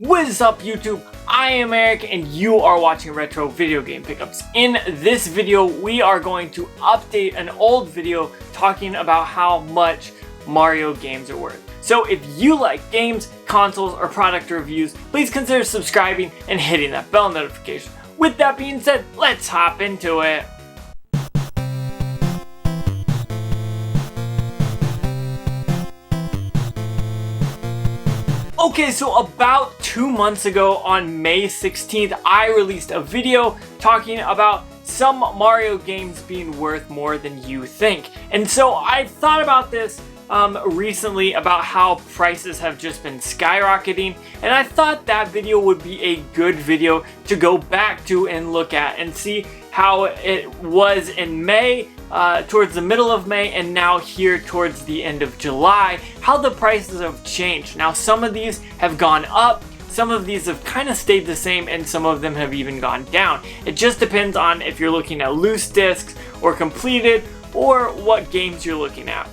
What is up, YouTube? I am Eric and you are watching Retro Video Game Pickups. In this video, we are going to update an old video talking about how much Mario games are worth. So if you like games, consoles, or product reviews, please consider subscribing and hitting that bell notification. With that being said, let's hop into it. Okay, so about 2 months ago on May 16th, I released a video talking about some Mario games being worth more than you think. And so I thought about this recently about how prices have just been skyrocketing, and I thought that video would be a good video to go back to and look at and see how it was in May, towards the middle of May, and now here towards the end of July, how the prices have changed. Now some of these have gone up, some of these have kind of stayed the same, and some of them have even gone down. It just depends on if you're looking at loose discs or completed, or what games you're looking at.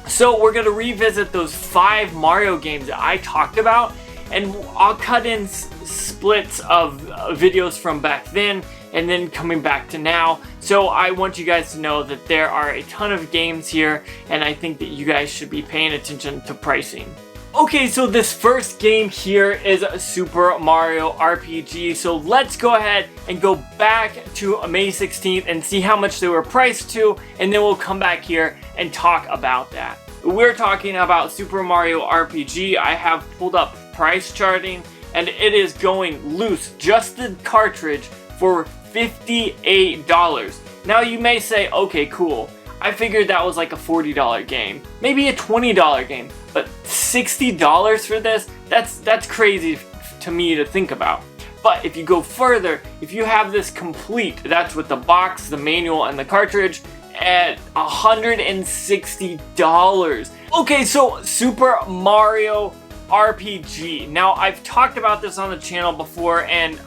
So we're going to revisit those 5 Mario games that I talked about, and I'll cut in splits of videos from back then and then coming back to now. So I want you guys to know that there are a ton of games here, and I think that you guys should be paying attention to pricing. Okay, so this first game here is Super Mario RPG. So let's go ahead and go back to May 16th and see how much they were priced to, and then we'll come back here and talk about that. We're talking about Super Mario RPG. I have pulled up price charting, and it is going loose, just the cartridge, for $58. Now you may say, okay, cool. I figured that was like a $40 game, maybe a $20 game, but $60 for this? That's crazy to me to think about. But if you go further, if you have this complete, that's with the box, the manual, and the cartridge, at $160. Okay, so Super Mario RPG. Now I've talked about this on the channel before, and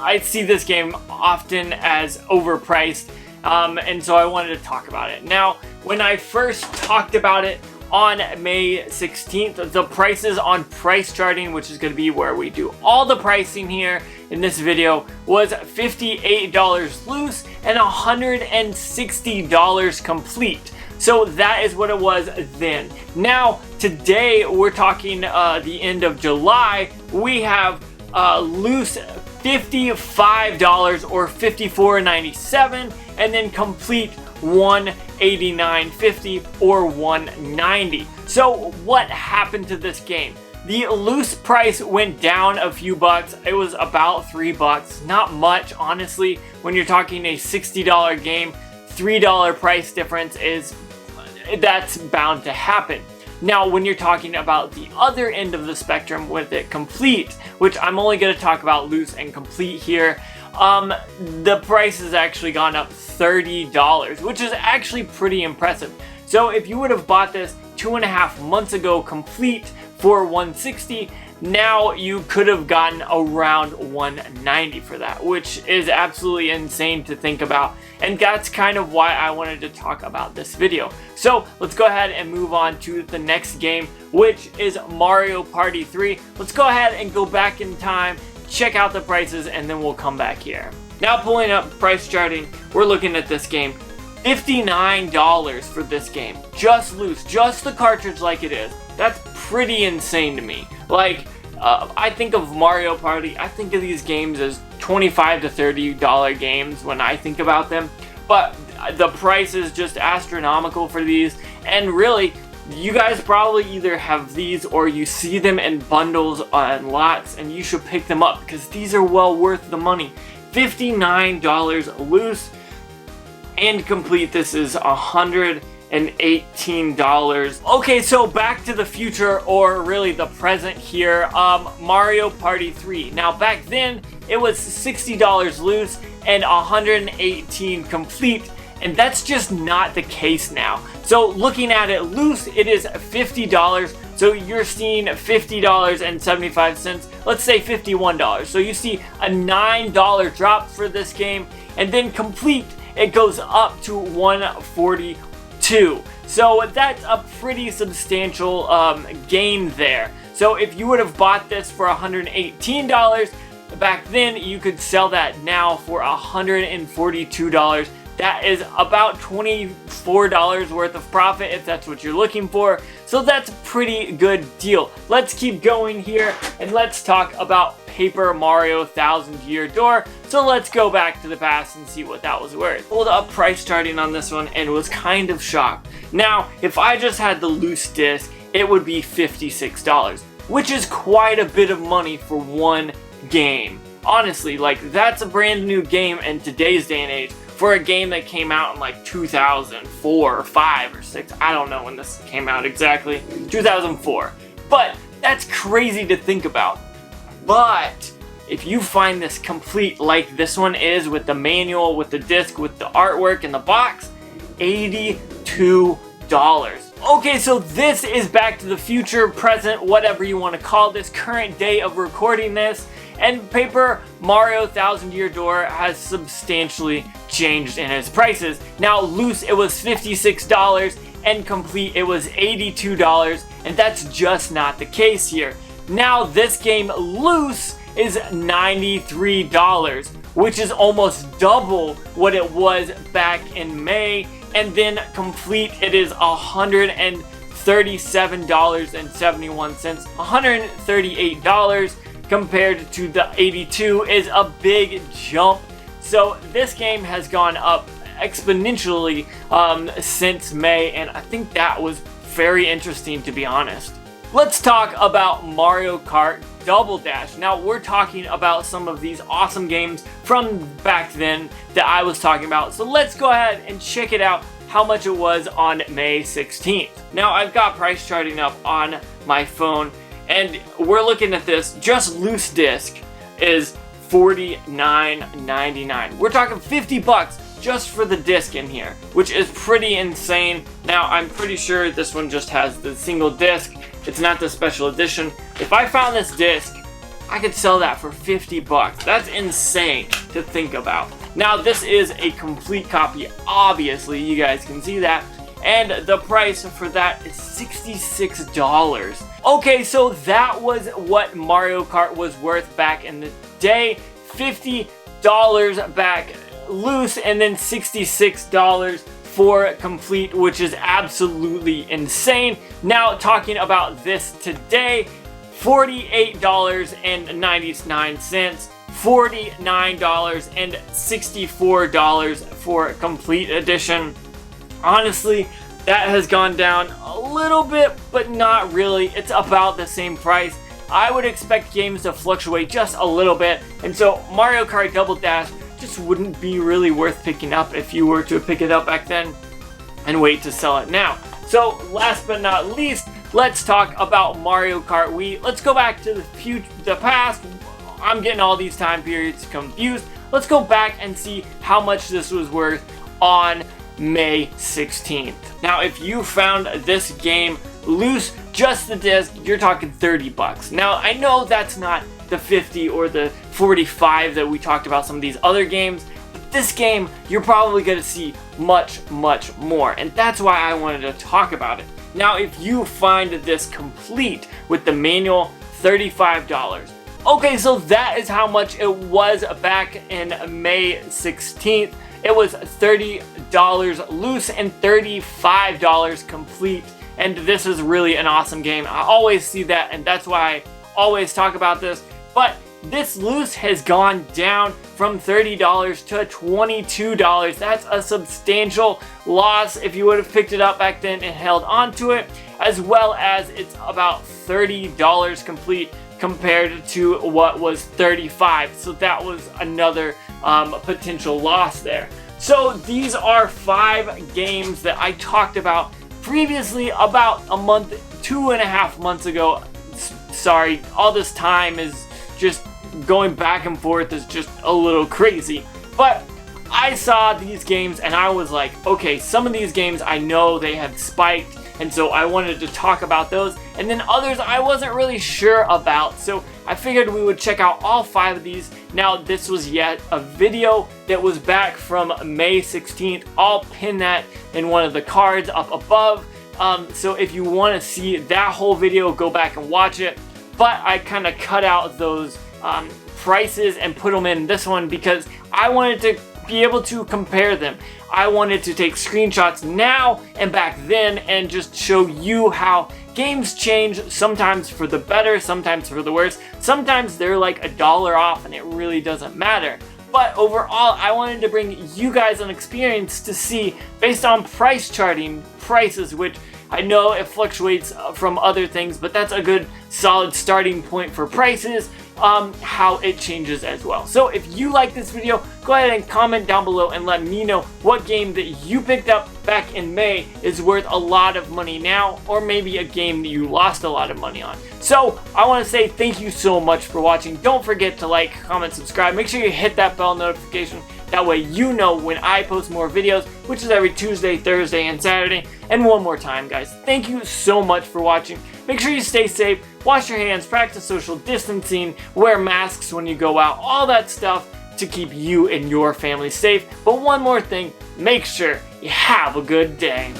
I see this game often as overpriced, and so I wanted to talk about it. Now, when I first talked about it on May 16th, the prices on price charting, which is going to be where we do all the pricing here in this video, was $58 loose and $160 complete. So that is what it was then. Now, today we're talking the end of July. We have loose $55 or $54.97, and then complete $189.50 or $190. So what happened to this game? The loose price went down a few bucks. It was about $3, not much, honestly. When you're talking a $60 game, $3 price difference that's bound to happen. Now, when you're talking about the other end of the spectrum with it complete, which I'm only going to talk about loose and complete here, the price has actually gone up $30, which is actually pretty impressive. So if you would have bought this 2.5 months ago complete for $160, now you could have gotten around $190 for that, which is absolutely insane to think about. And that's kind of why I wanted to talk about this video. So let's go ahead and move on to the next game, which is Mario Party 3. Let's go ahead and go back in time, check out the prices, and then we'll come back here. Now, pulling up price charting, we're looking at this game. $59 for this game. Just loose, just the cartridge like it is. That's pretty insane to me. Like, I think of Mario Party, I think of these games as $25 to $30 games when I think about them. But the price is just astronomical for these. And really, you guys probably either have these or you see them in bundles and lots, and you should pick them up because these are well worth the money. $59 loose and complete. This is $118. Okay, so back to the future, or really the present here, Mario Party 3. Now back then, it was $60 loose and $118 complete, and that's just not the case now. So looking at it loose, it is $50. So you're seeing $50.75, let's say $51. So you see a $9 drop for this game, and then complete, it goes up to $142. So that's a pretty substantial gain there. So if you would have bought this for $118 back then, you could sell that now for $142. That is about $24 worth of profit if that's what you're looking for. So that's a pretty good deal. Let's keep going here and let's talk about Paper Mario Thousand Year Door. So let's go back to the past and see what that was worth. Pulled up price charting on this one and was kind of shocked. Now, if I just had the loose disc, it would be $56, which is quite a bit of money for one game. Honestly, like, that's a brand new game in today's day and age for a game that came out in like 2004 or 5 or 6. I don't know when this came out exactly. 2004. But that's crazy to think about. But if you find this complete like this one is, with the manual, with the disc, with the artwork and the box, $82. Okay, so this is Back to the Future, present, whatever you want to call this, current day of recording this. And Paper Mario Thousand Year Door has substantially changed in its prices. Now loose it was $56 and complete it was $82, and that's just not the case here. Now this game loose is $93, which is almost double what it was back in May, and then complete it is $137.71, $138 compared to the 82 is a big jump. So this game has gone up exponentially since May, and I think that was very interesting, to be honest. Let's talk about Mario Kart Double Dash. Now we're talking about some of these awesome games from back then that I was talking about. So let's go ahead and check it out, how much it was on May 16th. Now I've got price charting up on my phone, and we're looking at this. Just loose disc is $49.99. We're talking $50 just for the disc in here, which is pretty insane. Now I'm pretty sure this one just has the single disc. It's not the special edition. If I found this disc, I could sell that for $50. That's insane to think about. Now this is a complete copy, obviously, you guys can see that. And the price for that is $66. Okay, so that was what Mario Kart was worth back in the day. $50 back loose, and then $66 for complete, which is absolutely insane. Now talking about this today, $48.99, $49.64 for complete edition. Honestly, that has gone down a little bit, but not really. It's about the same price. I would expect games to fluctuate just a little bit, and so Mario Kart Double Dash just wouldn't be really worth picking up if you were to pick it up back then and wait to sell it now. So last but not least, let's talk about Mario Kart Wii. Let's go back to the past. I'm getting all these time periods confused. Let's go back and see how much this was worth on May 16th. Now if you found this game loose, just the disc, you're talking $30. Now I know that's not the 50 or the 45 that we talked about some of these other games, but this game you're probably going to see much more, and that's why I wanted to talk about it. Now if you find this complete with the manual, $35. Okay, so that is how much it was back in May 16th. It was $30 loose and $35 complete, and this is really an awesome game. I always see that, and that's why I always talk about this. But this loose has gone down from $30 to $22. That's a substantial loss if you would have picked it up back then and held on to it, as well as it's about $30 complete compared to what was $35. So that was another potential loss there. So these are 5 games that I talked about previously about a month, 2.5 months ago. Sorry, all this time is just going back and forth is just a little crazy. But I saw these games and I was like, okay, some of these games I know they have spiked, and so I wanted to talk about those, and then others I wasn't really sure about, so I figured we would check out all 5 of these. Now this was yet a video that was back from May 16th. I'll pin that in one of the cards up above So if you want to see that whole video, go back and watch it. But I kind of cut out those prices and put them in this one because I wanted to be able to compare them. I wanted to take screenshots now and back then and just show you how games change, sometimes for the better, sometimes for the worse. Sometimes they're like $1 off and it really doesn't matter. But overall, I wanted to bring you guys an experience to see, based on price charting, prices, which I know it fluctuates from other things, but that's a good solid starting point for prices, how it changes as well. So if you like this video, go ahead and comment down below and let me know what game that you picked up back in May is worth a lot of money now, or maybe a game that you lost a lot of money on. So I want to say thank you so much for watching. Don't forget to like, comment, subscribe. Make sure you hit that bell notification. That way you know when I post more videos, which is every Tuesday, Thursday, and Saturday. And one more time, guys, thank you so much for watching. Make sure you stay safe, wash your hands, practice social distancing, wear masks when you go out, all that stuff to keep you and your family safe. But one more thing, make sure you have a good day.